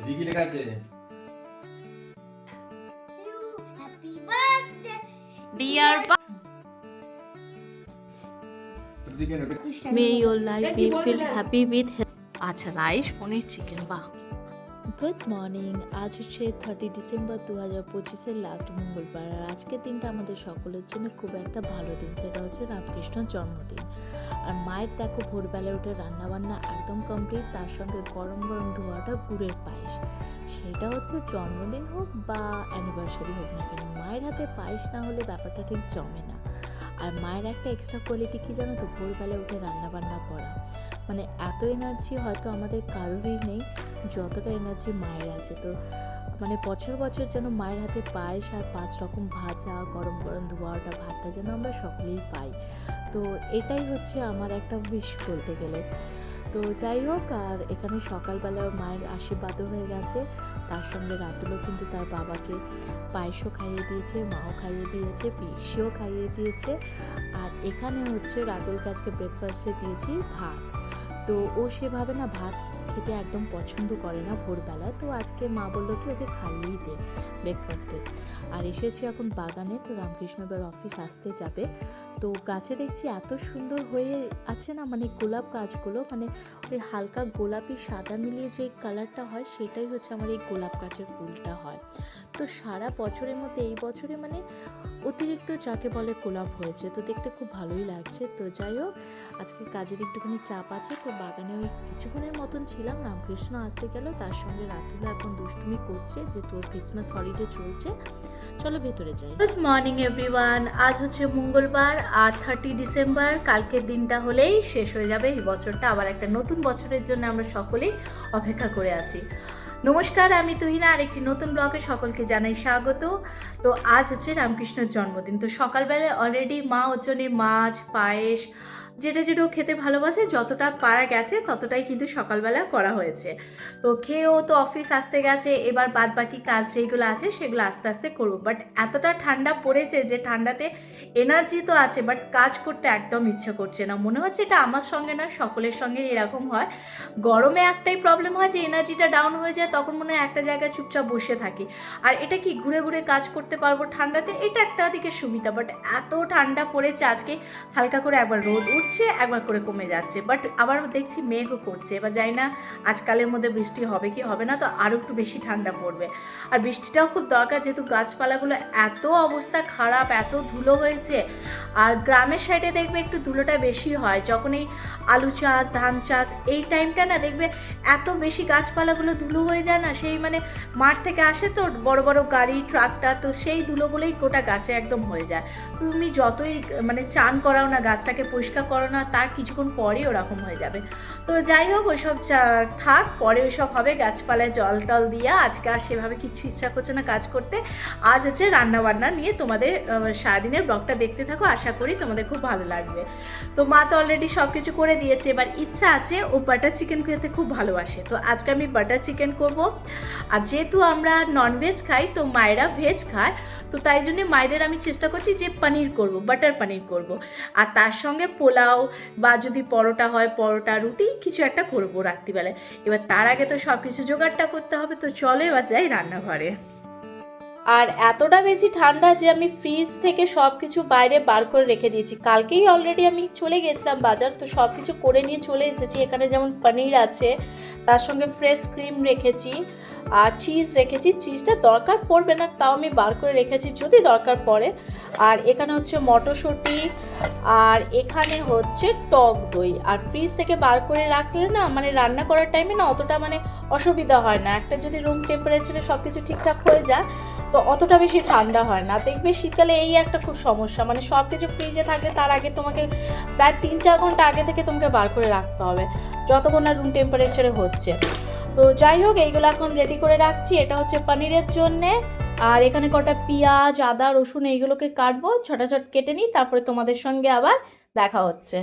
কি লেখা আছে? Dear may your life be filled happy with health. আচ্ছা রাইস পনির চিকেন বাহ। Good morning. আজ হচ্ছে 30 ডিসেম্বর 2025-এর লাস্ট মঙ্গলবার। আর আজকের দিনটা আমাদের সকলের জন্য খুব একটা ভালো দিন, সেটা হচ্ছে রামকৃষ্ণর জন্মদিন। আর মায়ের দেখো ভোরবেলায় উঠে রান্নাবান্না একদম কমপ্লিট, তার সঙ্গে গরম গরম ধোয়াটা গুড়ের পায়েস। সেটা হচ্ছে জন্মদিন হোক বা অ্যানিভার্সারি হোক না কেন, মায়ের হাতে পায়েস না হলে ব্যাপারটা ঠিক জমে না। আর মায়ের একটা এক্সট্রা কোয়ালিটি কী জানো তো, ভোরবেলায় উঠে রান্নাবান্না করা। মানে এত এনার্জি হয়তো আমাদের কারোরই নেই যতটা এনার্জি মায়ের আছে। তো মানে বছর বছর যেন মায়ের হাতে পায়েস আর 5 রকম ভাজা, গরম গরম ধোয়াটা ভাতটা যেন আমরা সকলেই পাই। তো এটাই হচ্ছে আমার একটা উইশ বলতে গেলে। তো যাই হোক, আর এখানে সকালবেলা মায়ের আশীর্বাদও হয়ে গেছে, তার সঙ্গে রাতুলও কিন্তু তার বাবাকে পায়েসও খাইয়ে দিয়েছে, মাও খাইয়ে দিয়েছে, পিসিও খাইয়ে দিয়েছে। আর এখানে হচ্ছে রাতুলকে আজকে ব্রেকফাস্টে দিয়েছি ভাত। তো ও সেভাবে না ভাত খেতে একদম পছন্দ করে না ভোরবেলা, তো আজকে মা বললো কি ওকে খাইয়েই দে ব্রেকফাস্টে। আর এসেছি এখন বাগানে, তো রামকৃষ্ণ এবার অফিস আসতে যাবে। তো গাছে দেখছি এত সুন্দর হয়ে আছে না, মানে গোলাপ গাছগুলো, মানে ওই হালকা গোলাপি সাদা মিলিয়ে যে কালারটা হয় সেটাই হচ্ছে আমার এই গোলাপ গাছের ফুলটা হয়। তো সারা বছরের মধ্যে এই বছরে মানে অতিরিক্ত যাকে বলে গোলাপ হয়েছে, তো দেখতে খুব ভালোই লাগছে। তো যাই হোক, আজকে কাজের একটুখানি চাপ আছে, তো বাগানে ওই কিছুক্ষণের মতন ছিলাম। রামকৃষ্ণ আসতে গেল, তার সঙ্গে রাতুলা এখন দুষ্টুমি করছে যে তোর ক্রিসমাস হলিডে চলছে, চলো ভেতরে যাই। Good morning everyone. আজ হচ্ছে মঙ্গলবার আর 30 ডিসেম্বর। কালকের দিনটা হলেই শেষ হয়ে যাবে এই বছরটা, আবার একটা নতুন বছরের জন্য আমরা সকলেই অপেক্ষা করে আছি। নমস্কার, আমি তুহিনা, আর একটি নতুন ব্লগে সকলকে জানাই স্বাগত। তো আজ হচ্ছে রামকৃষ্ণের জন্মদিন। তো সকালবেলায় অলরেডি মা ওর জন্যে মাছ, পায়েস, যেটা যেটা খেতে ভালোবাসে যতটা পারা গেছে ততটাই কিন্তু সকালবেলা করা হয়েছে। তো খেয়েও তো অফিস আসতে গেছে, এবার বাদ বাকি কাজ যেগুলো আছে সেগুলো আস্তে আস্তে করবো। বাট এতটা ঠান্ডা পড়েছে যে ঠান্ডাতে এনার্জি তো আছে, বাট কাজ করতে একদম ইচ্ছে করছে না। মনে হচ্ছে এটা আমার সঙ্গে না, সকলের সঙ্গে এরকম হয়। গরমে একটাই প্রবলেম হয় যে এনার্জিটা ডাউন হয়ে যায়, তখন মনে হয় একটা জায়গায় চুপচাপ বসে থাকি। আর এটা কি ঘুরে ঘুরে কাজ করতে পারবো ঠান্ডাতে, এটা একটা দিকে সুবিধা। বাট এত ঠান্ডা পড়েছে আজকে, হালকা করে একবার রোদ উঠছে, একবার করে কমে যাচ্ছে, বাট আবার দেখছি মেঘও করছে। এবার যাই না আজকালের মধ্যে বৃষ্টি হবে কি হবে না, তো আরও একটু বেশি ঠান্ডা পড়বে। আর বৃষ্টিটাও খুব দরকার, যেহেতু গাছপালাগুলো এত অবস্থা খারাপ, এত ধুলো হয়েছে। আর গ্রামের সাইডে দেখবে একটু ধুলোটা বেশি হয়, যখন এই আলু চাষ, ধান চাষ, এই টাইমটা না দেখবে এত বেশি গাছপালাগুলো ধুলো হয়ে যায় না, সেই মানে মাঠ থেকে আসে তো বড় বড় গাড়ি, ট্রাকটা, তো সেই ধুলোগুলোই গোটা গাছে একদম হয়ে যায়। তুমি যতই মানে চান করাও না, গাছটাকে পরিষ্কার করো না, তার কিছুক্ষণ পরেই ওরকম হয়ে যাবে। তো যাই হোক, ওইসব থাক, পরে ওইসব হবে। গাছপালায় জল টল দিয়ে আজকে আর সেভাবে কিছু ইচ্ছা করছে না কাজ করতে। আজ হচ্ছে রান্নাবান্না নিয়ে তোমাদের সারাদিনের ব্লগটা দেখতে থাকো, আশা করি তোমাদের খুব ভালো লাগবে। তো মা তো অলরেডি সব কিছু করে দিয়েছে, এবার ইচ্ছা আছে ও বাটার চিকেন খেতে খুব ভালোবাসে, তো আজকে আমি বাটার চিকেন করব। আর যেহেতু আমরা ননভেজ খাই, তো মায়েরা ভেজ খায়, তো তাই জন্য মায়েদের আমি চেষ্টা করছি যে পনির করব, বাটার পনির করব। আর তার সঙ্গে পোলাও বা যদি পরোটা হয়, পরোটা, রুটি কিছু একটা করবো রাত্রিবেলায়। এবার তার আগে তো সব কিছু জোগাড়টা করতে হবে, তো চলো এবার যাই রান্নাঘরে। আর এতটা বেশি ঠান্ডা যে আমি ফ্রিজ থেকে সব কিছু বাইরে বার করে রেখে দিয়েছি। কালকেই অলরেডি আমি চলে গেছিলাম বাজার, তো সব কিছু করে নিয়ে চলে এসেছি। এখানে যেমন পনির আছে, তার সঙ্গে ফ্রেশ ক্রিম রেখেছি, আর চিজ রেখেছি। চিজটা দরকার পড়বে না, তাও আমি বার করে রেখেছি যদি দরকার পড়ে। আর এখানে হচ্ছে মটরশুঁটি, আর এখানে হচ্ছে টক দই। আর ফ্রিজ থেকে বার করে রাখলে না, মানে রান্না করার টাইমে না অতটা মানে অসুবিধা হয় না। একটা যদি রুম টেম্পারেচারে সব কিছু ঠিকঠাক হয়ে যায়, তো অতটা বেশি ঠান্ডা হয় না। দেখবে শীতকালে এই একটা খুব সমস্যা, মানে সব কিছু ফ্রিজে থাকলে তার আগে তোমাকে প্রায় 3-4 ঘন্টা আগে থেকে তোমাকে বার করে রাখতে হবে, যতক্ষণ না রুম টেম্পারেচারে হচ্ছে। তো যাই হোক, এইগুলো এখন রেডি করে রাখছি। এটা হচ্ছে পনিরের জন্যে। আর এখানে কটা পেঁয়াজ, আদা, রসুন এইগুলোকে কাটবো, ছটাছট কেটে নিই, তারপরে তোমাদের সঙ্গে আবার দেখা হচ্ছে।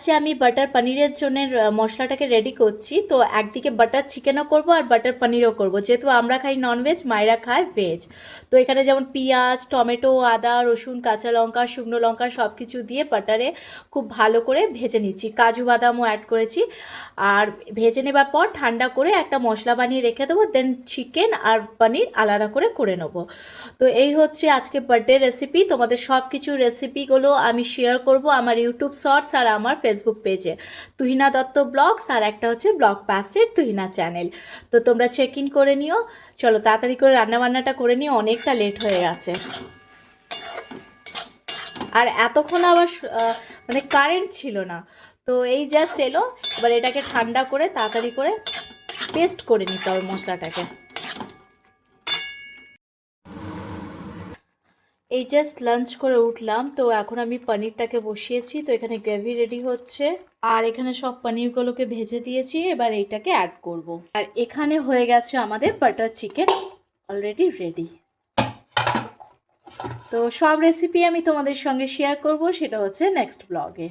আচ্ছা, আমি বাটার পনিরের জন্য মশলাটাকে রেডি করছি। তো একদিকে বাটার চিকেনও করব আর বাটার পনিরও করব, যেহেতু আমরা খাই ননভেজ, মায়েরা খায় ভেজ। তো এখানে যেমন পেঁয়াজ, টমেটো, আদা, রসুন, কাঁচা লঙ্কা, শুকনো লঙ্কা সব কিছু দিয়ে বাটারে খুব ভালো করে ভেজে নিচ্ছি। কাজু বাদামও অ্যাড করেছি। আর ভেজে নেবার পর ঠান্ডা করে একটা মশলা বানিয়ে রেখে দেবো, দেন চিকেন আর পনির আলাদা করে নেবো। তো এই হচ্ছে আজকে বার্থডে রেসিপি। তোমাদের সব কিছু রেসিপিগুলো আমি শেয়ার করব আমার ইউটিউব শর্টস আর আমার ফেসবুক পেজে, তুহিনা দত্ত ব্লগস, আর একটা হচ্ছে ব্লগ পাস্টের তুহিনা চ্যানেল। তো তোমরা চেক ইন করে নিও। চলো তাড়াতাড়ি করে রান্নাবান্নাটা করে নিও, অনেকটা লেট হয়ে গেছে। আর এতক্ষণ আবার মানে কারেন্ট ছিল না, তো এই জাস্ট এলো। এবার এটাকে ঠান্ডা করে তাড়াতাড়ি করে পেস্ট করে নিতে হবে মশলাটাকে। এই জাস্ট লাঞ্চ করে উঠলাম, তো এখন আমি পনিরটাকে বসিয়েছি। তো এখানে গ্রেভি রেডি হচ্ছে, আর এখানে সব পনিরগুলোকে ভেজে দিয়েছি। এবার এইটাকে অ্যাড করব। আর এখানে হয়ে গেছে আমাদের বাটার চিকেন অলরেডি রেডি। তো সব রেসিপি আমি তোমাদের সঙ্গে শেয়ার করব, সেটা হচ্ছে নেক্সট ব্লগে।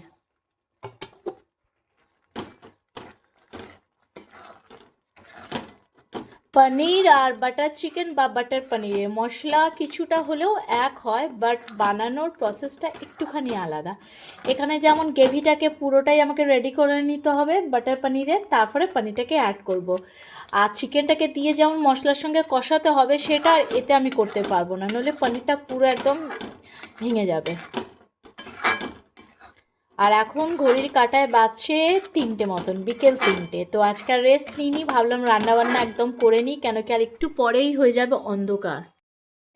পনির আর বাটার চিকেন বা বাটার পনিরে মশলা কিছুটা হলেও এক হয়, বাট বানানোর প্রসেসটা একটুখানি আলাদা। এখানে যেমন গ্রেভিটাকে পুরোটাই আমাকে রেডি করে নিতে হবে বাটার পনিরে, তারপরে পনিরটাকে অ্যাড করব। আর চিকেনটাকে দিয়ে যেমন মশলার সঙ্গে কষাতে হবে, সেটা এতে আমি করতে পারবো না, নইলে পনিরটা পুরো একদম ভেঙে যাবে। আর এখন ঘড়ির কাঁটায় বাজছে 3টে মতন, বিকেল 3টে। তো আজকে আর রেস্ট নিইনি, ভাবলাম রান্নাবান্না একদম করে নিই, কেন কি আর একটু পরেই হয়ে যাবে অন্ধকার।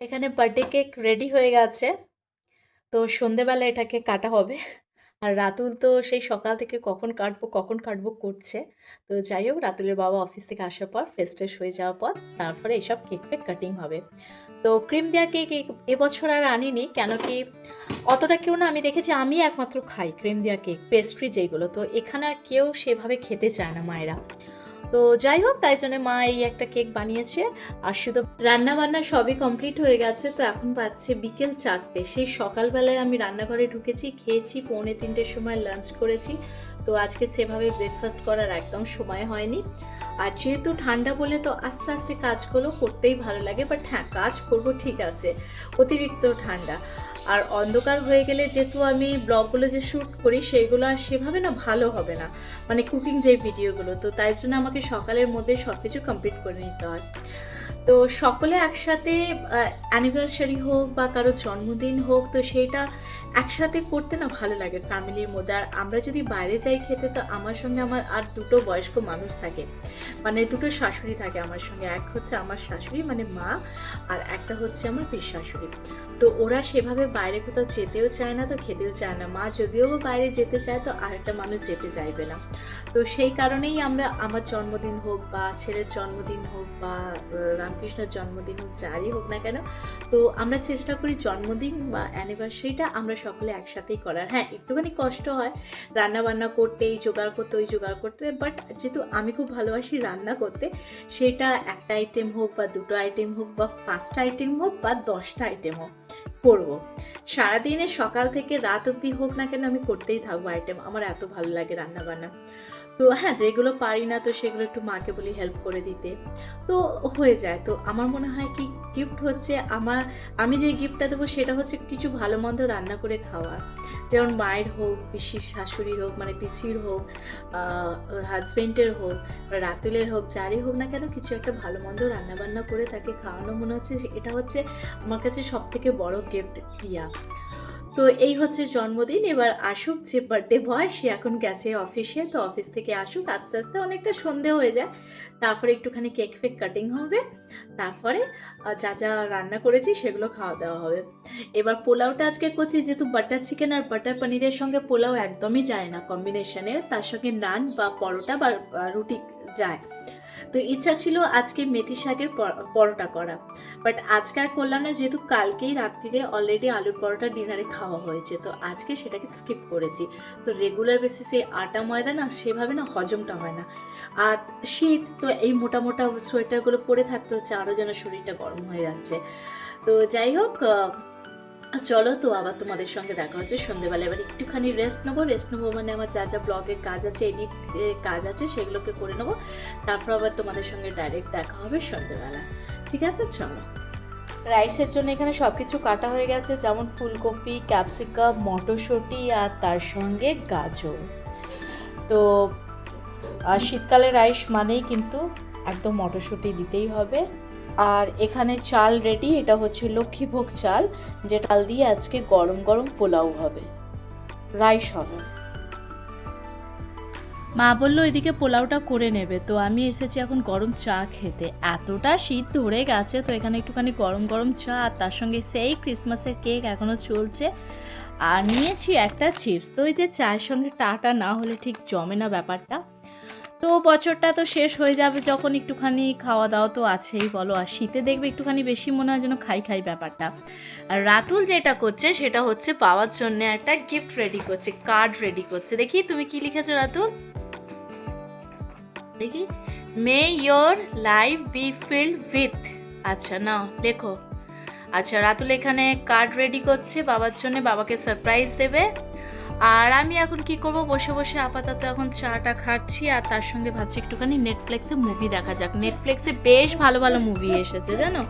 এখানে বার্থডে কেক রেডি হয়ে গেছে, তো সন্ধেবেলা এটাকে কাটা হবে। আর রাতুল তো সেই সকাল থেকে কখন কাটবো করছে। তো যাই হোক, রাতুলের বাবা অফিস থেকে আসার পর ফ্রেশ ট্রেশ হয়ে যাওয়ার পর তারপরে এইসব কেক ফেক কাটিং হবে। তো ক্রিম দেওয়া কেক এবছর আর আনিনি, কেন কি অতটা কেউ না, আমি দেখেছি আমি একমাত্র খাই ক্রিম দেওয়া কেক, পেস্ট্রি যেগুলো। তো এখানে আর কেউ সেভাবে খেতে চায় না মায়েরা। তো যাই হোক, তাই জন্য মা এই একটা কেক বানিয়েছে। আর শুধু রান্না বান্না সবই কমপ্লিট হয়ে গেছে। তো এখন পাচ্ছে বিকেল 4টে। সেই সকালবেলায় আমি রান্নাঘরে ঢুকেছি, খেয়েছি, 2:45-র সময় লাঞ্চ করেছি। তো আজকে সেভাবে ব্রেকফাস্ট করার একদম সময় হয়নি। আর যেহেতু ঠান্ডা বলে তো আস্তে আস্তে কাজগুলো করতেই ভালো লাগে, বাট হ্যাঁ, কাজ করব ঠিক আছে, অতিরিক্ত ঠান্ডা আর অন্ধকার হয়ে গেলে যেহেতু আমি ব্লগগুলো যে শ্যুট করি সেগুলো আর সেভাবে না ভালো হবে না, মানে কুকিং যে ভিডিওগুলো। তো তাই জন্য আমাকে সকালের মধ্যে সব কিছু কমপ্লিট করে নিতে হয়। তো সকলে একসাথে অ্যানিভার্সারি হোক বা কারো জন্মদিন হোক, তো সেটা একসাথে করতে না ভালো লাগে ফ্যামিলির মধ্যে। আর আমরা যদি বাইরে যাই খেতে, তো আমার সঙ্গে আমার আর দুটো বয়স্ক মানুষ থাকে, মানে দুটো শাশুড়ি থাকে আমার সঙ্গে। এক হচ্ছে আমার শাশুড়ি মানে মা, আর একটা হচ্ছে আমার পিস শাশুড়ি। তো ওরা সেভাবে বাইরে কোথাও যেতেও চায় না, তো খেতেও চায় না। মা যদিও বাইরে যেতে চায়, তো আরেকটা মানুষ যেতে চাইবে না। তো সেই কারণেই আমরা, আমার জন্মদিন হোক বা ছেলের জন্মদিন হোক বা রামকৃষ্ণের জন্মদিন হোক, যারই হোক না কেন, তো আমরা চেষ্টা করি জন্মদিন বা অ্যানিভার্সারিটা আমরা সকলে একসাথেই করার। হ্যাঁ, একটুখানি কষ্ট হয় রান্না বান্না করতে, এই জোগাড় করতে ওই জোগাড় করতে, বাট যেহেতু আমি খুব ভালোবাসি রান্না করতে, সেটা একটা আইটেম হোক বা দুটো আইটেম হোক বা 5টা আইটেম হোক বা 10টা আইটেম হোক, করবো। সারাদিনে সকাল থেকে রাত অবধি হোক না কেন আমি করতেই থাকবো আইটেম। আমার এত ভালো লাগে রান্না বান্না। তো হ্যাঁ, যেগুলো পারি না তো সেগুলো একটু মাকে বলি হেল্প করে দিতে, তো হয়ে যায়। তো আমার মনে হয় কি, গিফট হচ্ছে আমি যে গিফটটা দেবো সেটা হচ্ছে কিছু ভালো মন্দ রান্না করে খাওয়ার। যেমন মায়ের হোক, পিসির শাশুড়ির হোক, মানে পিসির হোক, হাজবেন্ডের হোক, রাতুলের হোক, যারই হোক না কেন, কিছু একটা ভালো মন্দ রান্নাবান্না করে তাকে খাওয়ানো, মনে হচ্ছে এটা হচ্ছে আমার কাছে সব থেকে বড় গিফট দিয়া। তো এই হচ্ছে জন্মদিন। এবার আসুক যে বার্থডে বয়, সে এখন গেছে অফিসে। তো অফিস থেকে আসুক, আস্তে আস্তে অনেকটা সন্ধে হয়ে যায়, তারপরে একটুখানি কেক ফেক কাটিং হবে, তারপরে যা যা রান্না করেছি সেগুলো খাওয়া দাওয়া হবে। এবার পোলাওটা আজকে করছি, যেহেতু বাটার চিকেন আর বাটার পনিরের সঙ্গে পোলাও একদমই যায় না কম্বিনেশনে, তার সঙ্গে নান বা পরোটা বা রুটি যায়। তো ইচ্ছা ছিল আজকে মেথি শাকের পরোটা করা, বাট আজকে আর করলাম না, যেহেতু কালকেই রাত্রিরে অলরেডি আলুর পরোটা ডিনারে খাওয়া হয়েছে। তো আজকে সেটাকে স্কিপ করেছি। তো রেগুলার বেসিসে আটা ময়দা না সেভাবে না হজমটা হয় না। আর শীত তো এই মোটা মোটা সোয়েটারগুলো পরে থাকতে হচ্ছে, আরও যেন শরীরটা গরম হয়ে যাচ্ছে। তো যাই হোক, চলো তো আবার তোমাদের সঙ্গে দেখা হচ্ছে সন্ধ্যেবেলা। এবার একটুখানি রেস্ট নেবো মানে আমার যা যা ব্লগের কাজ আছে, এডিট কাজ আছে সেগুলোকে করে নেবো, তারপর আবার তোমাদের সঙ্গে ডাইরেক্ট দেখা হবে সন্ধ্যেবেলা। ঠিক আছে, চলো। রাইসের জন্য এখানে সব কিছু কাটা হয়ে গেছে, যেমন ফুলকপি, ক্যাপসিকাম, মটরশুঁটি আর তার সঙ্গে গাজর। তো শীতকালে রাইস মানেই কিন্তু একদম মটরশুঁটি দিতেই হবে। আর এখানে চাল রেডি, এটা হচ্ছে লক্ষ্মীভোগ চাল, যে চাল দিয়ে আজকে গরম গরম পোলাও হবে, রাইস হবে। মা বললো এদিকে পোলাওটা করে নেবে, তো আমি এসেছি এখন গরম চা খেতে। এতটা শীত ধরে গেছে, তো এখানে একটুখানি গরম গরম চা আর তার সঙ্গে সেই ক্রিসমাসের কেক এখনও চলছে, আর নিয়েছি একটা চিপস। তো ওই যে চায়ের সঙ্গে টাটা না হলে ঠিক জমে না ব্যাপারটা। তো বছরটা তো শেষ হয়ে যাবে যখন, একটুখানি খাওয়া দাওয়া তো আছেই বলো, আর শীতে দেখবে একটুখানি বেশি মনে হয় যেন খাই ব্যাপারটা। আর রাতুল যেটা করছে সেটা হচ্ছে পাওয়ার জন্য একটা গিফট রেডি করছে, কার্ড রেডি করছে। দেখি তুমি কি লিখেছো রাতুল, দেখি। May your life be filled with, আচ্ছা নাও লেখো। আচ্ছা, রাতুল এখানে কার্ড রেডি করছে বাবার জন্য, বাবাকে সারপ্রাইজ দেবে। আর আমি এখন কি করব, বসে বসে আপাতত এখন চাটা খাচ্ছি, আর তার সঙ্গে ভাবছি একটুখানি নেটফ্লিক্সে মুভি দেখা যাক। নেটফ্লিক্সে বেশ ভালো ভালো মুভি এসেছে জানো,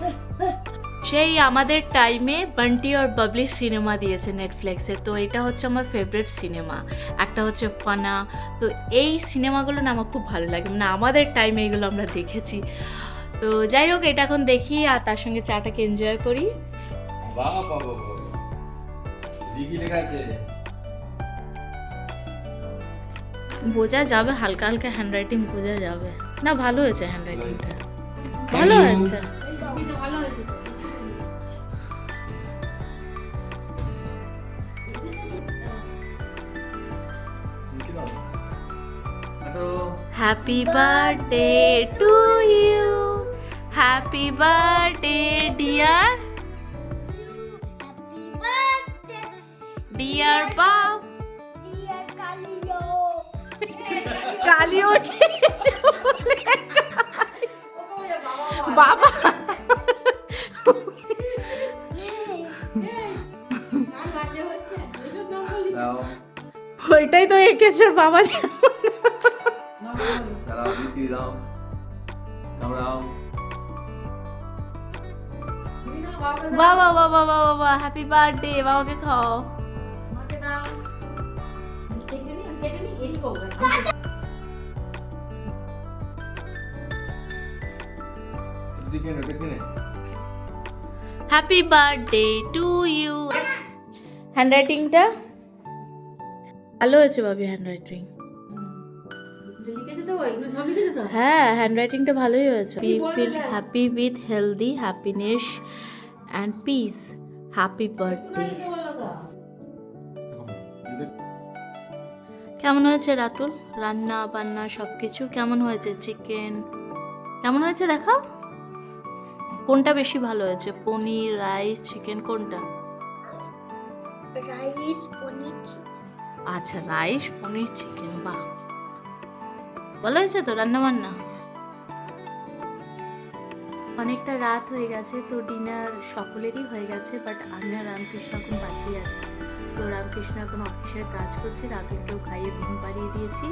সেই আমাদের টাইমে বান্টি আর বাবলি সিনেমা দিয়েছে নেটফ্লিক্সে, তো এটা হচ্ছে আমার ফেভারিট সিনেমা। একটা হচ্ছে ফানা, তো এই সিনেমাগুলো না আমার খুব ভালো লাগে, মানে আমাদের টাইমে এগুলো আমরা দেখেছি। তো যাই হোক, এটা এখন দেখি আর তার সঙ্গে চাটাকে এনজয় করি। বোঝা যাবে, হালকা হালকা হ্যান্ডরাইটিং বোঝা যাবে না। ভালো হয়েছে হ্যান্ডরাইটিংটা, ভালো হয়েছে। Happy birthday to you, happy birthday dear dear বাপ। কালিও বাবা, ওইটাই তো এঁকেছে বাবা। বাবা বাবা বাবা বাবা, হ্যাপি বার্থডে, বাবাকে খাও। Happy birthday to you. হ্যান্ডরাইটিংটা ভালো হয়েছে ভাবি, হ্যান্ডরাইটিং। হ্যাঁ, হ্যান্ডরাইটিংটা ভালোই হয়েছে। Be feel happy with healthy happiness and peace, happy birthday. কেমন হয়েছে রাতুল, রান্না বান্না সব কিছু কেমন হয়েছে? চিকেন কেমন হয়েছে দেখাও, কোনটা বেশি ভালো হয়েছে, পনির, রাইস, চিকেন, কোনটা? রাইস পনির। আচ্ছা, রাইস পনির চিকেন, বাহ ভালো হয়েছে তো রান্না বান্না। অনেকটা রাত হয়ে গেছে, তো ডিনার সকলেরই হয়ে গেছে, বাট আমি আর রামকৃষ্ণ এখন বাকি আছি। তো রামকৃষ্ণ এখন অফিসের কাজ করছে, রাতুলকেও খাইয়ে ঘুম পাড়িয়ে দিয়েছি।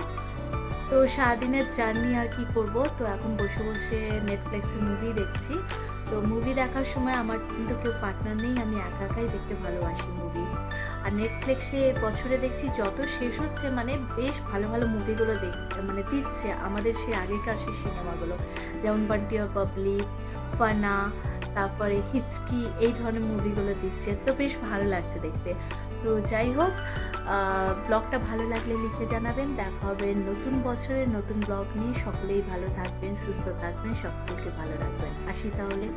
তো সারাদিনের জার্নি আর কি করব, তো এখন বসে বসে নেটফ্লিক্সে মুভি দেখছি। তো মুভি দেখার সময় আমার কিন্তু কেউ পার্টনার নেই, আমি একা একাই দেখতে ভালোবাসি মুভি। আর নেটফ্লিক্সে বছরে দেখছি যত শেষ হচ্ছে, মানে বেশ ভালো ভালো মুভিগুলো মানে দিচ্ছে আমাদের সেই আগেকার সেই সিনেমাগুলো, যেমন বান্টি আর বাবলি, ফানা, তারপরে হিচকি, এই ধরনের মুভিগুলো দিচ্ছে, তো বেশ ভালো লাগছে দেখতে। তো যাই হোক, ব্লগটা ভালো লাগলে লিখে জানাবেন। দেখা হবে নতুন বছরের নতুন ব্লগ নিয়ে। সকলেই ভালো থাকবেন, সুস্থ থাকবেন, সকলকে ভালো রাখবেন। আসি তাহলে।